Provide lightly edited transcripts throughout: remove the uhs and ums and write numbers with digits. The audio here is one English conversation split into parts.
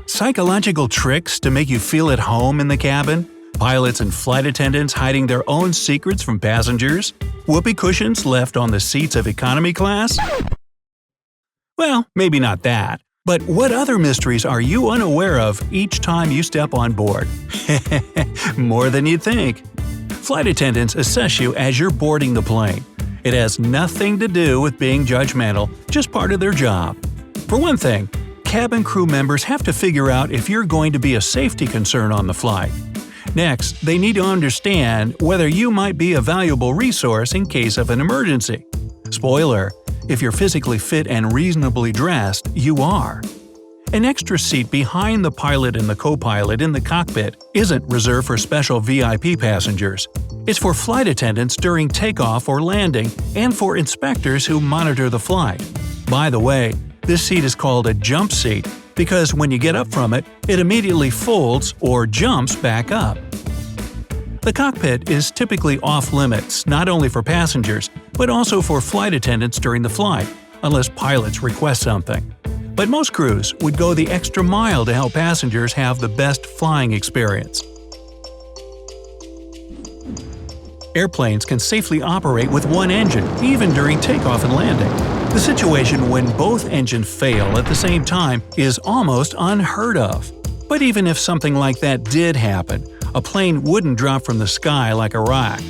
Psychological tricks to make you feel at home in the cabin? Pilots and flight attendants hiding their own secrets from passengers? Whoopie cushions left on the seats of economy class? Well, maybe not that. But what other mysteries are you unaware of each time you step on board? More than you'd think. Flight attendants assess you as you're boarding the plane. It has nothing to do with being judgmental, just part of their job. For one thing, cabin crew members have to figure out if you're going to be a safety concern on the flight. Next, they need to understand whether you might be a valuable resource in case of an emergency. Spoiler: if you're physically fit and reasonably dressed, you are. An extra seat behind the pilot and the co-pilot in the cockpit isn't reserved for special VIP passengers. It's for flight attendants during takeoff or landing and for inspectors who monitor the flight. By the way, this seat is called a jump seat because when you get up from it, it immediately folds or jumps back up. The cockpit is typically off-limits not only for passengers, but also for flight attendants during the flight, unless pilots request something. But most crews would go the extra mile to help passengers have the best flying experience. Airplanes can safely operate with one engine, even during takeoff and landing. The situation when both engines fail at the same time is almost unheard of. But even if something like that did happen, a plane wouldn't drop from the sky like a rock.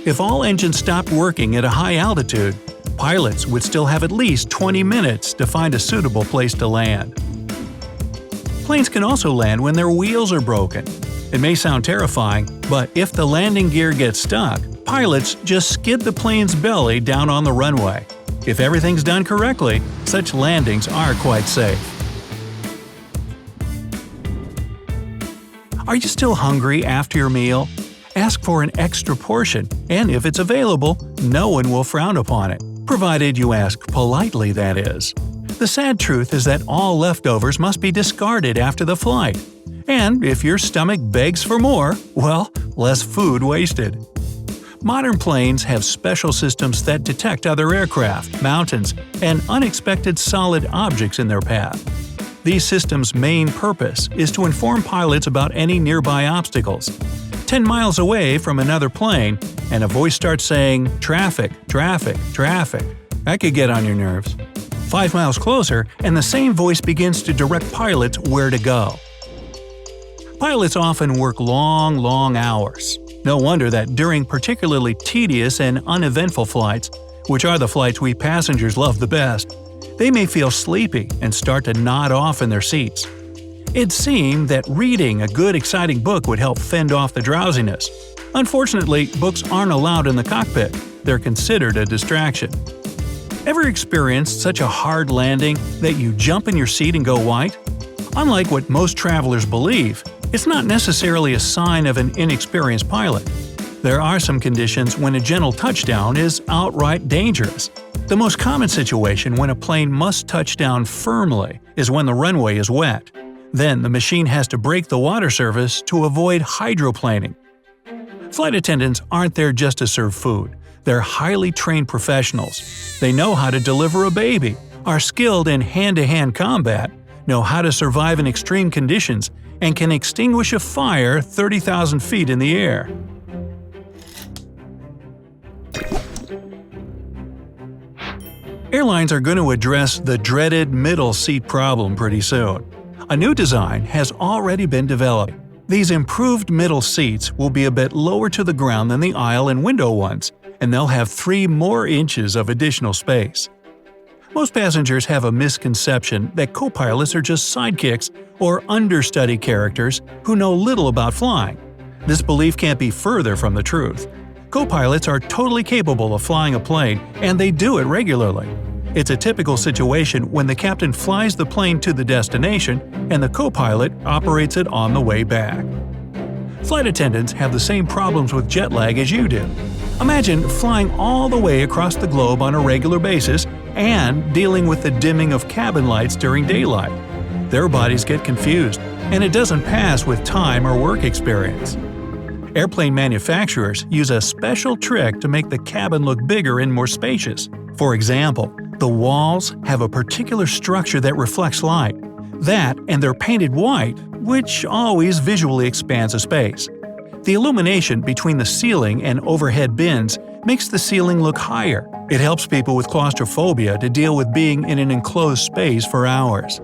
If all engines stopped working at a high altitude, pilots would still have at least 20 minutes to find a suitable place to land. Planes can also land when their wheels are broken. It may sound terrifying, but if the landing gear gets stuck, pilots just skid the plane's belly down on the runway. If everything's done correctly, such landings are quite safe. Are you still hungry after your meal? Ask for an extra portion, and if it's available, no one will frown upon it, provided you ask politely, that is. The sad truth is that all leftovers must be discarded after the flight. And if your stomach begs for more, well, less food wasted. Modern planes have special systems that detect other aircraft, mountains, and unexpected solid objects in their path. These systems' main purpose is to inform pilots about any nearby obstacles. 10 miles away from another plane, and a voice starts saying, "Traffic, traffic, traffic." That could get on your nerves. 5 miles closer, and the same voice begins to direct pilots where to go. Pilots often work long hours. No wonder that during particularly tedious and uneventful flights, which are the flights we passengers love the best, they may feel sleepy and start to nod off in their seats. It'd seem that reading a good exciting book would help fend off the drowsiness. Unfortunately, books aren't allowed in the cockpit. They're considered a distraction. Ever experienced such a hard landing that you jump in your seat and go white? Unlike what most travelers believe, it's not necessarily a sign of an inexperienced pilot. There are some conditions when a gentle touchdown is outright dangerous. The most common situation when a plane must touch down firmly is when the runway is wet. Then the machine has to break the water surface to avoid hydroplaning. Flight attendants aren't there just to serve food. They're highly trained professionals. They know how to deliver a baby, are skilled in hand-to-hand combat, know how to survive in extreme conditions, and can extinguish a fire 30,000 feet in the air. Airlines are going to address the dreaded middle seat problem pretty soon. A new design has already been developed. These improved middle seats will be a bit lower to the ground than the aisle and window ones, and they'll have 3 more inches of additional space. Most passengers have a misconception that co-pilots are just sidekicks or understudy characters who know little about flying. This belief can't be further from the truth. Co-pilots are totally capable of flying a plane, and they do it regularly. It's a typical situation when the captain flies the plane to the destination and the co-pilot operates it on the way back. Flight attendants have the same problems with jet lag as you do. Imagine flying all the way across the globe on a regular basis and dealing with the dimming of cabin lights during daylight. Their bodies get confused, and it doesn't pass with time or work experience. Airplane manufacturers use a special trick to make the cabin look bigger and more spacious. For example, the walls have a particular structure that reflects light. That, and they're painted white, which always visually expands a space. The illumination between the ceiling and overhead bins makes the ceiling look higher. It helps people with claustrophobia to deal with being in an enclosed space for hours.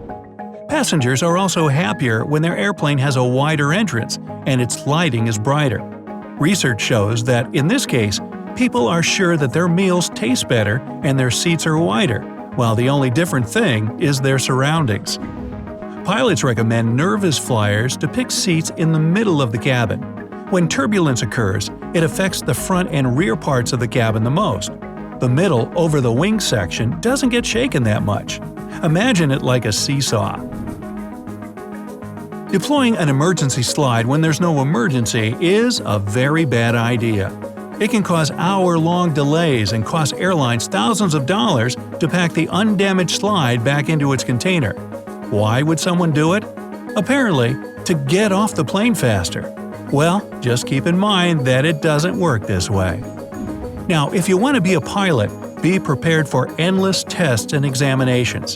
Passengers are also happier when their airplane has a wider entrance and its lighting is brighter. Research shows that, in this case, people are sure that their meals taste better and their seats are wider, while the only different thing is their surroundings. Pilots recommend nervous flyers to pick seats in the middle of the cabin. When turbulence occurs, it affects the front and rear parts of the cabin the most. The middle, over the wing section, doesn't get shaken that much. Imagine it like a seesaw. Deploying an emergency slide when there's no emergency is a very bad idea. It can cause hour-long delays and cost airlines thousands of dollars to pack the undamaged slide back into its container. Why would someone do it? Apparently, to get off the plane faster. Well, just keep in mind that it doesn't work this way. Now, if you want to be a pilot, be prepared for endless tests and examinations.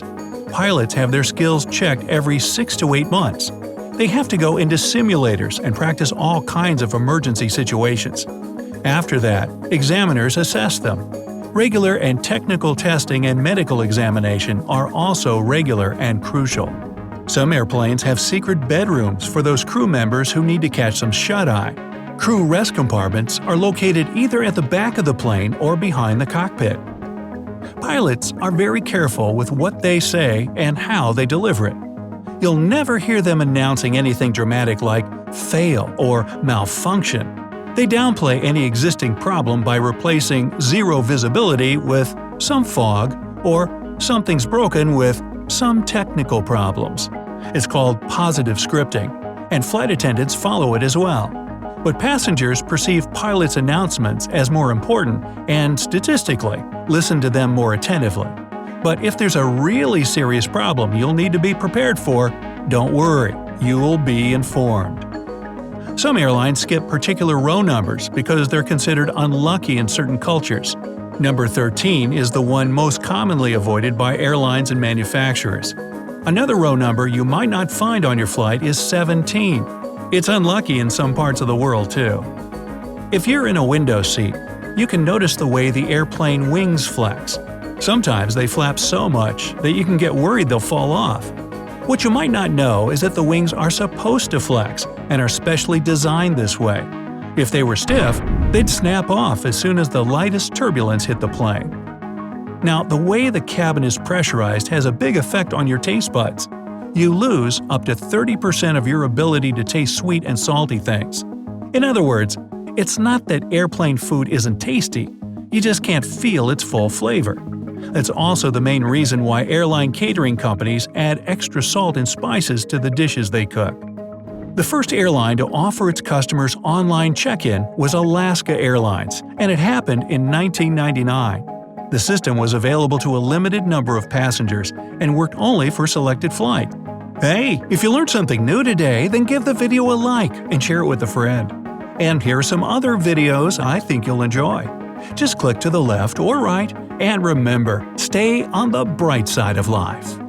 Pilots have their skills checked every 6 to 8 months. They have to go into simulators and practice all kinds of emergency situations. After that, examiners assess them. Regular and technical testing and medical examination are also regular and crucial. Some airplanes have secret bedrooms for those crew members who need to catch some shut-eye. Crew rest compartments are located either at the back of the plane or behind the cockpit. Pilots are very careful with what they say and how they deliver it. You'll never hear them announcing anything dramatic like fail or malfunction. They downplay any existing problem by replacing zero visibility with some fog or something's broken with some technical problems. It's called positive scripting, and flight attendants follow it as well. But passengers perceive pilots' announcements as more important and, statistically, listen to them more attentively. But if there's a really serious problem you'll need to be prepared for, don't worry, you'll be informed. Some airlines skip particular row numbers because they're considered unlucky in certain cultures. Number 13 is the one most commonly avoided by airlines and manufacturers. Another row number you might not find on your flight is 17. It's unlucky in some parts of the world, too. If you're in a window seat, you can notice the way the airplane wings flex. Sometimes they flap so much that you can get worried they'll fall off. What you might not know is that the wings are supposed to flex and are specially designed this way. If they were stiff, they'd snap off as soon as the lightest turbulence hit the plane. Now, the way the cabin is pressurized has a big effect on your taste buds. You lose up to 30% of your ability to taste sweet and salty things. In other words, it's not that airplane food isn't tasty, you just can't feel its full flavor. That's also the main reason why airline catering companies add extra salt and spices to the dishes they cook. The first airline to offer its customers online check-in was Alaska Airlines, and it happened in 1999. The system was available to a limited number of passengers and worked only for selected flights. Hey, if you learned something new today, then give the video a like and share it with a friend. And here are some other videos I think you'll enjoy. Just click to the left or right, and remember, stay on the bright side of life.